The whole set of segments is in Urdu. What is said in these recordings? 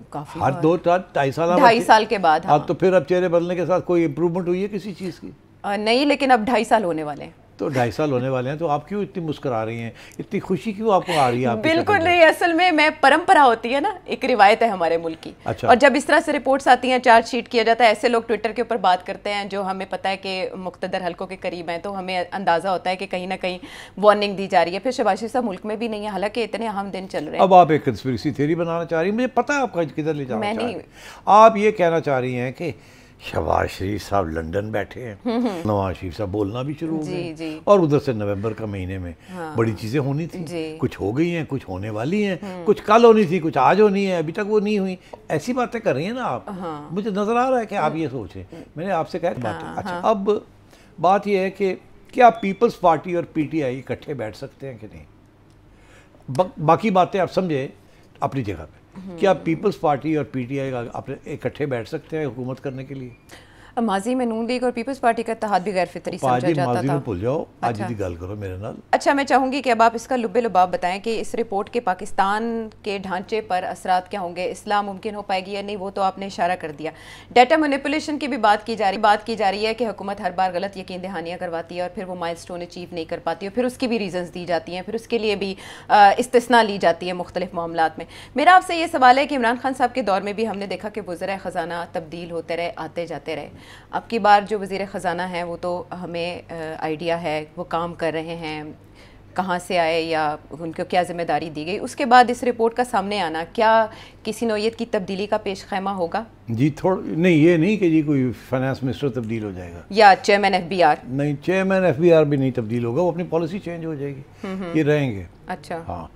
کافی ہر 2-2.5 سال کے بعد. اب تو پھر اب چہرے بدلنے کے ساتھ کوئی امپرومنٹ ہوئی ہے کسی چیز کی؟ نہیں، لیکن اب 2.5 سال ہونے والے ہیں. تو 2.5 سال ہونے والے ہیں، تو آپ کیوں اتنی مسکرا رہی ہیں؟ اتنی خوشی کیوں آپ کو آ رہی ہے؟ بالکل نہیں، اصل میں پرمپرا ہوتی ہے نا، ایک روایت ہے ہمارے ملک کی. اور جب اس طرح سے رپورٹس آتی ہیں، چارج شیٹ کیا جاتا ہے، ایسے لوگ ٹویٹر کے اوپر بات کرتے ہیں جو ہمیں پتہ ہے کہ مقتدر حلقوں کے قریب ہیں، تو ہمیں اندازہ ہوتا ہے کہ کہیں نہ کہیں وارننگ دی جا رہی ہے. پھر شہباز شریف صاحب ملک میں بھی نہیں ہے، حالانکہ اتنے اہم دن چل رہے ہیں. اب آپ ایک کنسپریسی تھیوری بنانا چاہ رہی ہیں، مجھے پتہ ہے آپ کا کدھر لے جانا چاہ رہی ہیں. آپ یہ کہنا چاہ رہی ہیں کہ شہباز شریف صاحب لنڈن بیٹھے ہیں، نواز شریف صاحب بولنا بھی شروع ہو گئے، اور ادھر سے نومبر کا مہینے میں بڑی چیزیں ہونی تھیں، کچھ ہو گئی ہیں، کچھ ہونے والی ہیں، کچھ کل ہونی تھی، کچھ آج ہونی ہے، ابھی تک وہ نہیں ہوئی. ایسی باتیں کر رہی ہیں نا آپ. مجھے نظر آ رہا ہے کہ آپ یہ سوچیں. میں نے آپ سے کہا باتیں. اچھا، اب بات یہ ہے کہ کیا پیپلز پارٹی اور پی ٹی آئی اکٹھے بیٹھ سکتے ہیں کہ نہیں؟ باقی باتیں آپ سمجھیں اپنی جگہ پہ. کیا پیپلز پارٹی اور پی ٹی آئی اکٹھے بیٹھ سکتے ہیں حکومت کرنے کے لیے؟ ماضی میں نون لیگ اور پیپلز پارٹی کا اتحاد بھی غیر فطری سمجھا جاتا تھا. ماضی میں بھول جاؤ، آج کی گل کرو میرے نال. اچھا، میں چاہوں گی کہ اب آپ اس کا لب لباب بتائیں کہ اس رپورٹ کے پاکستان کے ڈھانچے پر اثرات کیا ہوں گے. اصلاح ممکن ہو پائے گی یا نہیں، وہ تو آپ نے اشارہ کر دیا. ڈیٹا مینیپولیشن کی بھی بات کی جا رہی ہے کہ حکومت ہر بار غلط یقین دہانیاں کرواتی ہے اور پھر وہ مائل سٹون اچیو نہیں کر پاتی، اور پھر اس کی بھی ریزنز دی جاتی ہیں، پھر اس کے لیے بھی استثناء لی جاتی ہے مختلف معاملات میں. میرا آپ سے یہ سوال ہے کہ عمران خان صاحب کے دور میں بھی ہم نے دیکھا کہ وزراء خزانہ تبدیل ہوتے رہے، آتے جاتے رہے. اب کی بار جو وزیر خزانہ ہیں وہ تو ہمیں آئیڈیا ہے وہ کام کر رہے ہیں، کہاں سے آئے یا ان کو کیا ذمہ داری دی گئی. اس کے بعد اس رپورٹ کا سامنے آنا کیا کسی نوعیت کی تبدیلی کا پیش خیمہ ہوگا؟ جی نہیں، یہ نہیں کہ جی کوئی فائنانس منسٹر تبدیل ہو جائے گا یا چیئرمین ایف بی آر. نہیں، چیئرمین ایف بی آر بھی نہیں تبدیل ہوگا، وہ اپنی پالیسی چینج ہو جائے گی، یہ رہیں گے. اچھا، ہاں،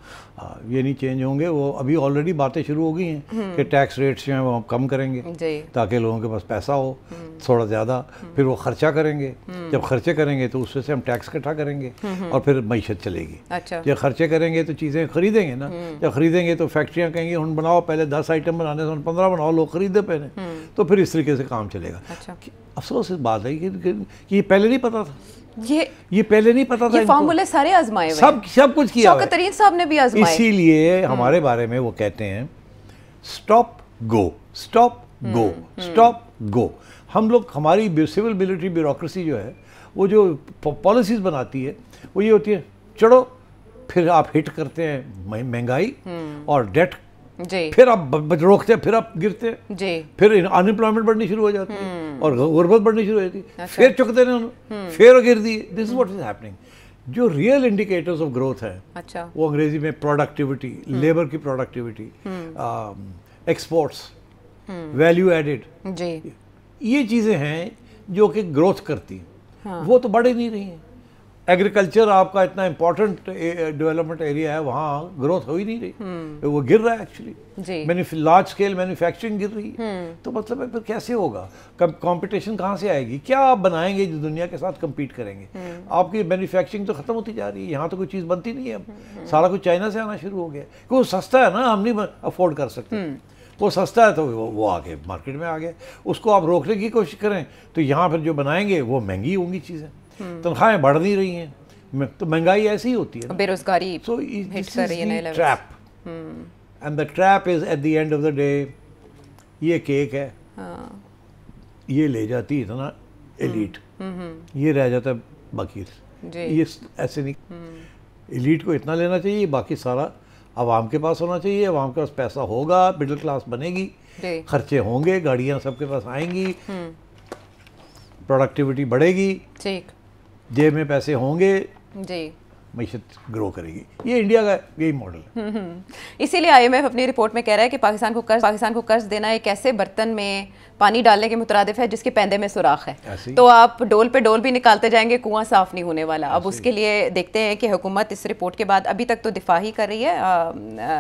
یہ نہیں چینج ہوں گے. وہ ابھی آلریڈی باتیں شروع ہو گئی ہیں کہ ٹیکس ریٹس جو ہیں وہ ہم کم کریں گے تاکہ لوگوں کے پاس پیسہ ہو تھوڑا زیادہ. پھر وہ خرچہ کریں گے، جب خرچے کریں گے تو اس سے ہم ٹیکس اکٹھا کریں گے اور پھر معیشت چلے گی. جب خرچے کریں گے تو چیزیں خریدیں گے نا. جب خریدیں گے تو فیکٹریاں کہیں گے ہن بناؤ، پہلے 10 آئٹم بنانے سے 15 بناؤ، لوگ خریدے پہلے، تو پھر اس طریقے سے کام چلے گا. افسوس اس بات ہے کہ یہ پہلے نہیں پتا تھا، یہ پہلے نہیں پتا تھا. یہ فارمولے سارے آزمائے ہوئے ہیں، سب کچھ کیا شوکت ترین صاحب نے بھی آزمائے. اسی لیے ہمارے بارے میں وہ کہتے ہیں سٹاپ گو، سٹاپ گو، سٹاپ گو. ہم لوگ، ہماری سول ملٹری بیوروکریسی جو ہے وہ جو پالیسیز بناتی ہے وہ یہ ہوتی ہے چڑھو، پھر آپ ہٹ کرتے ہیں مہنگائی اور ڈیٹ، پھر آپ روکتے ہیں، پھر آپ گرتے ہیں، پھر انمپلائمنٹ بڑھنی شروع ہو جاتی ہے اور غربت بڑھنی شروع ہو جاتی ہے، پھر چکتے ہیں، پھر گر دی. دس از واٹ از ہیپننگ. جو ریئل انڈیکیٹرز آف گروتھ ہیں وہ انگریزی میں پروڈکٹیوٹی، لیبر کی پروڈکٹیوٹی، ایکسپورٹس، ویلیو ایڈڈ، یہ چیزیں ہیں جو کہ گروتھ کرتی ہیں. وہ تو بڑھ ہی نہیں رہی ہیں. ایگریکلچر آپ کا اتنا امپورٹنٹ ڈیولپمنٹ ایریا ہے، وہاں گروتھ ہو ہی نہیں رہی، وہ گر رہا ہے ایکچولی. لارج اسکیل مینوفیکچرنگ گر رہی ہے. تو مطلب ہے پھر کیسے ہوگا؟ کمپٹیشن کہاں سے آئے گی؟ کیا آپ بنائیں گے جو دنیا کے ساتھ کمپیٹ کریں گے؟ آپ کی مینوفیکچرنگ تو ختم ہوتی جا رہی ہے، یہاں تو کوئی چیز بنتی نہیں ہے. اب سارا کچھ چائنا سے آنا شروع ہو گیا کیونکہ وہ سستا ہے نا، ہم نہیں افورڈ کر سکتے. وہ سستا ہے تو وہ آگے مارکیٹ میں آ گیا. اس کو آپ روکنے کی کوشش کریں تو یہاں پھر جو بنائیں گے وہ مہنگی ہوں گی چیزیں، تنخواہیں بڑھ نہیں رہی ہیں، تو مہنگائی ایسی ہی ہوتی ہے، بے روزگاری ہٹ کر رہی ہے. Trap, and the trap is at the end of the day, یہ کیک ہے، یہ لے جاتی ہے اتنا ایلیٹ، یہ رہ جاتا ہے باقی. یہ ایسے نہیں، ایلیٹ کو اتنا لینا چاہیے، باقی سارا عوام کے پاس ہونا چاہیے. عوام کے پاس پیسہ ہوگا، مڈل کلاس بنے گی، خرچے ہوں گے، گاڑیاں سب کے پاس آئیں گی، پروڈکٹیوٹی بڑھے گی، جیب میں پیسے ہوں گے، معیشت گرو کرے گی. یہ انڈیا کا یہی ماڈل ہے. اسی لیے آئی ایم ایف اپنی رپورٹ میں کہہ رہا ہے کہ پاکستان کو قرض دینا ایک ایسے برتن میں پانی ڈالنے کے مترادف ہے جس کے پیندے میں سوراخ ہے. تو آپ ڈول پہ ڈول بھی نکالتے جائیں گے، کنواں صاف نہیں ہونے والا. اب اس کے لیے دیکھتے ہیں کہ حکومت اس رپورٹ کے بعد ابھی تک تو دفاع ہی کر رہی ہے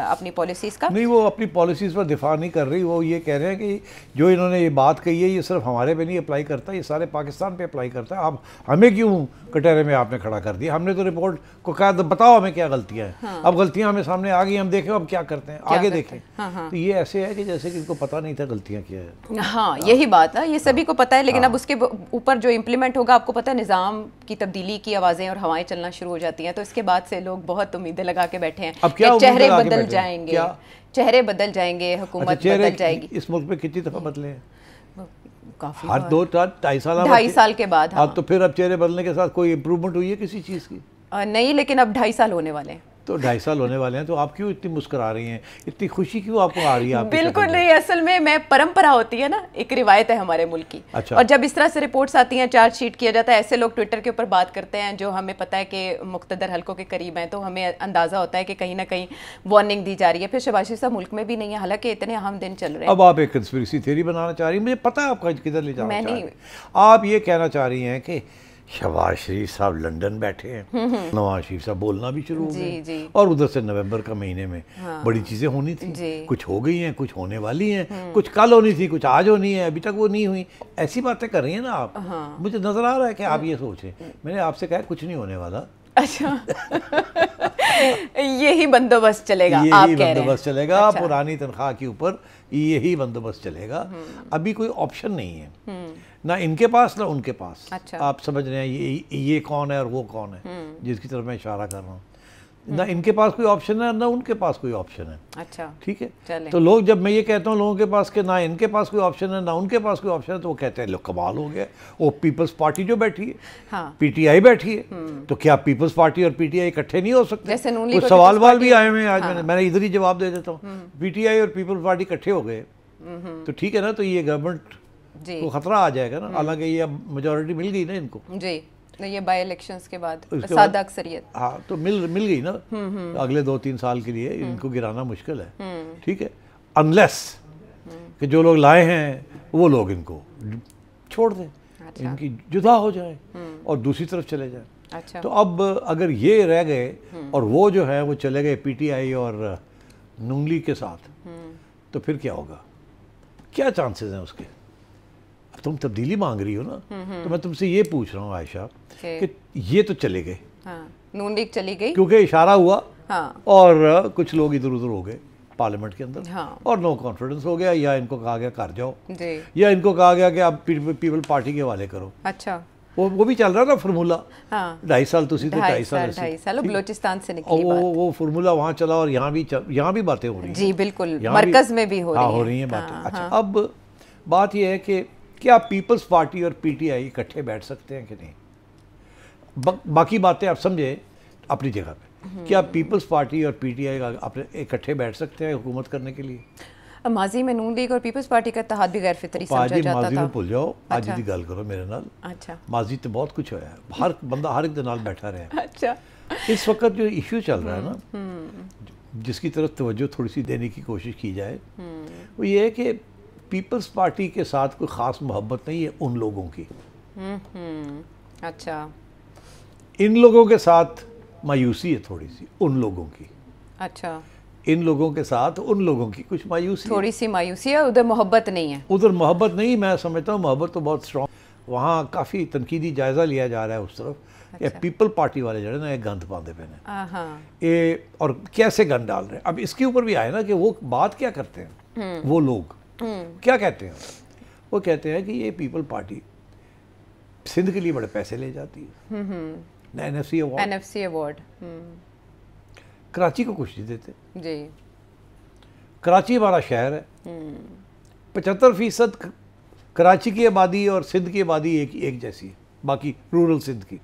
اپنی پالیسیز کا. نہیں، وہ اپنی پالیسیز پر دفاع نہیں کر رہی. وہ یہ کہہ رہے ہیں کہ جو انہوں نے یہ بات کہی ہے یہ صرف ہمارے پہ نہیں اپلائی کرتا، یہ سارے پاکستان پہ اپلائی کرتا ہے. آپ ہمیں کیوں کٹہرے میں آپ نے کھڑا کر دیا؟ ہم نے تو رپورٹ کو کہا بتاؤ ہمیں کیا غلطیاں ہیں. اب غلطیاں ہمیں سامنے آ گئی, ہم دیکھیں اب کیا کرتے ہیں, آگے دیکھیں. تو یہ ایسے ہے کہ جیسے کہ ان کو پتہ نہیں تھا غلطیاں کیا ہے. ہاں یہی بات ہے, یہ سبھی کو پتہ ہے, لیکن اب اس کے اوپر جو امپلیمنٹ ہوگا, آپ کو پتہ ہے نظام کی تبدیلی کی آوازیں اور ہوائیں چلنا شروع ہو جاتی ہیں, تو اس کے بعد سے لوگ بہت امیدیں لگا کے بیٹھے ہیں کہ چہرے بدل جائیں گے, چہرے بدل جائیں گے, حکومت بدل جائے گی. اس ملک میں کتنی دفعہ بدلے ہیں؟ کافی ہر 2-2.5 سال کے بعد. اب تو پھر اب چہرے بدلنے کے ساتھ کوئی امپروومنٹ ہوئی ہے کسی چیز کی؟ نہیں, لیکن اب 2.5 سال ہونے والے ہیں. تو 2.5 سال ہونے والے ہیں, تو آپ کیوں اتنی مسکرا رہی ہیں, اتنی خوشی کیوں آپ کو آ رہی ہے؟ بالکل نہیں, اصل میں پرمپرا ہوتی ہے نا, ایک روایت ہے ہمارے ملک کی. اور جب اس طرح سے رپورٹس آتی ہیں, چارج شیٹ کیا جاتا ہے, ایسے لوگ ٹویٹر کے اوپر بات کرتے ہیں جو ہمیں پتہ ہے کہ مقتدر حلقوں کے قریب ہیں, تو ہمیں اندازہ ہوتا ہے کہ کہیں نہ کہیں وارننگ دی جا رہی ہے. پھر شہباز شریف صاحب ملک میں بھی نہیں ہے, حالانکہ اتنے اہم دن چل رہے ہیں. اب آپ ایک کنسپریسی تھیوری بنانا چاہ رہی ہیں, مجھے پتہ ہے آپ کا کدھر لے جانا چاہ رہی ہیں. آپ یہ کہنا چاہ رہی ہیں کہ شہباز شریف صاحب لنڈن بیٹھے ہیں, نواز شریف صاحب بولنا بھی شروع ہو گئے, اور ادھر سے نومبر کا مہینے میں بڑی چیزیں ہونی تھیں, کچھ ہو گئی ہیں, کچھ ہونے والی ہیں, کچھ کل ہونی تھی, کچھ آج ہونی ہے, ابھی تک وہ نہیں ہوئی. ایسی باتیں کر رہی ہیں نا آپ. مجھے نظر آ رہا ہے کہ آپ یہ سوچیں. میں نے آپ سے کہا کچھ نہیں ہونے والا. اچھا, یہی بندوبست چلے گا, یہی بندوبست چلے گا, پرانی تنخواہ کے اوپر یہی بندوبست چلے گا. ابھی کوئی آپشن نہیں ہے, نہ ان کے پاس نہ ان کے پاس. آپ سمجھ رہے ہیں یہ کون ہے اور وہ کون ہے جس کی طرف میں اشارہ کر رہا ہوں. نہ ان کے پاس کوئی آپشن ہے, نہ ان کے پاس کوئی آپشن ہے. اچھا ٹھیک ہے. تو لوگ, جب میں یہ کہتا ہوں لوگوں کے پاس کہ نہ ان کے پاس کوئی آپشن ہے نہ ان کے پاس کوئی آپشن ہے, تو وہ کہتے ہیں لوگ کمال ہو گیا, وہ پیپلز پارٹی جو بیٹھی ہے, پی ٹی آئی بیٹھی ہے, تو کیا پیپلز پارٹی اور پی ٹی آئی اکٹھے نہیں ہو سکتے؟ کچھ سوال بھی آئے ہوئے ہیں آج, میں نے ادھر ہی جواب دے دیتا ہوں. پی ٹی آئی اور پیپلز پارٹی اکٹھے ہو گئے تو ٹھیک ہے نا, تو یہ گورنمنٹ کو خطرہ آ جائے گا نا. حالانکہ یہ اب میجورٹی مل گئی نا ان کو. جی, یہ بائی الیکشنز کے بعد سادہ اکثریت. ہاں, تو مل گئی نا. اگلے 2-3 سال کے لیے ان کو گرانا مشکل ہے. ٹھیک ہے, انلیس کہ جو لوگ لائے ہیں وہ لوگ ان کو چھوڑ دیں, ان کی جدا ہو جائیں اور دوسری طرف چلے جائیں. تو اب اگر یہ رہ گئے اور وہ جو ہے وہ چلے گئے پی ٹی آئی اور نون لیگ کے ساتھ, تو پھر کیا ہوگا؟ کیا چانسز ہیں اس کے؟ تم تبدیلی مانگ رہی ہو نا, تو میں تم سے یہ پوچھ رہا ہوں عائشہ کہ یہ تو چلے گئے, نون لیگ چلی گئی کیونکہ اشارہ ہوا, اور کچھ لوگ ادھر ادھر ہو گئے پارلیمنٹ کے اندر, اور نو کانفیڈنس ہو گیا, یا ان کو کہا گیا کر جاؤ, یا ان کو کہا گیا کہ آپ پیپل پارٹی کے حوالے کرو. اچھا, وہ بھی چل رہا نا فارمولا. 2.5 سال تو اسی 2.5 سال بلوچستان سے نکلی بات, وہ فارمولا وہاں چلا, اور یہاں بھی باتیں ہو رہی ہیں. جی بالکل, مرکز میں بھی ہو رہی ہیں باتیں. اچھا, اب بات یہ ہے کہ کیا پیپلز پارٹی اور پی ٹی آئی اکٹھے بیٹھ سکتے ہیں کہ نہیں؟ باقی باتیں آپ سمجھیں اپنی جگہ پہ. کیا پیپلز پارٹی اور پی ٹی آئی اکٹھے بیٹھ سکتے ہیں حکومت کرنے کے لیے؟ ماضی میں نون لیگ اور پیپلز پارٹی کا اتحاد بھی غیر فطری سمجھا جاتا تھا. ماضی میں بھول جاؤ, آج دی گل کرو میرے نال. اچھا, ماضی تو بہت کچھ ہوا ہے, ہر بندہ ہر ایک دے نال بیٹھا رہا. اچھا, اس وقت جو ایشو چل رہا ہے نا, جس کی طرف توجہ تھوڑی سی دینے کی کوشش کی جائے, وہ یہ ہے کہ پیپلز پارٹی کے ساتھ کوئی خاص محبت نہیں ہے ان لوگوں کی. اچھا, ان لوگوں کے ساتھ مایوسی ہے تھوڑی سی ان لوگوں کی. اچھا, ان لوگوں کے ساتھ ان لوگوں کی کچھ مایوسی, تھوڑی سی مایوسی ہے, ادھر محبت نہیں ہے. ادھر محبت نہیں, میں سمجھتا ہوں محبت تو بہت اسٹرانگ. وہاں کافی تنقیدی جائزہ لیا جا رہا ہے اس طرف کہ پیپل پارٹی والے جو ہے نا, ایک گند باندھے پہنے, اور کیسے گند ڈال رہے ہیں. اب اس کے اوپر بھی آئے نا کہ وہ بات کیا کرتے ہیں, وہ لوگ کیا کہتے ہیں. وہ کہتے ہیں کہ یہ پیپل پارٹی سندھ کے لیے بڑے پیسے لے جاتی ہے, N F C award, Karachi کو کچھ نہیں دیتے. جی, کراچی ہمارا شہر ہے, 75% کراچی کی آبادی اور سندھ کی آبادی ایک جیسی ہے, باقی رورل سندھ کی.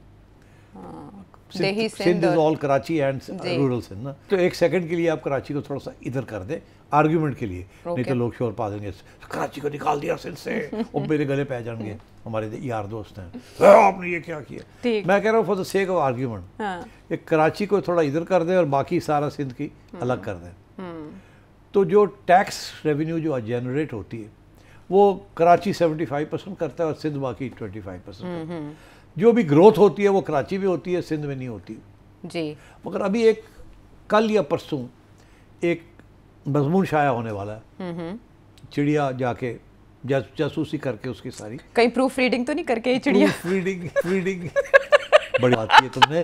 سندھ از آل کراچی اینڈ رورل سندھ نا. تو ایک سیکنڈ کے لیے آپ کراچی کو تھوڑا سا ادھر کر دیں آرگیومنٹ کے لیے, نہیں تو لوگ شور پا دیں گے کراچی کو نکال دیا سندھ سے, اور میرے گلے پہ جائیں گے ہمارے یار دوست ہیں, آپ نے یہ کیا کیا. میں کہہ رہا ہوں for the sake of argument کہ کراچی کو تھوڑا ادھر کر دیں اور باقی سارا سندھ کی الگ کر دیں. تو جو ٹیکس ریونیو جو جنریٹ ہوتی ہے وہ کراچی 75% کرتا ہے اور سندھ باقی 25%. جو بھی گروتھ ہوتی ہے وہ کراچی میں ہوتی ہے, سندھ میں نہیں ہوتی. جی, مگر ابھی ایک کل یا پرسوں ایک مضمون شائع ہونے والا ہے, چڑیا جا کے جاسوسی کر کے اس کی ساری, کہیں پروف ریڈنگ تو نہیں کر کے چڑیا ریڈنگ بڑی بات کی تم نے.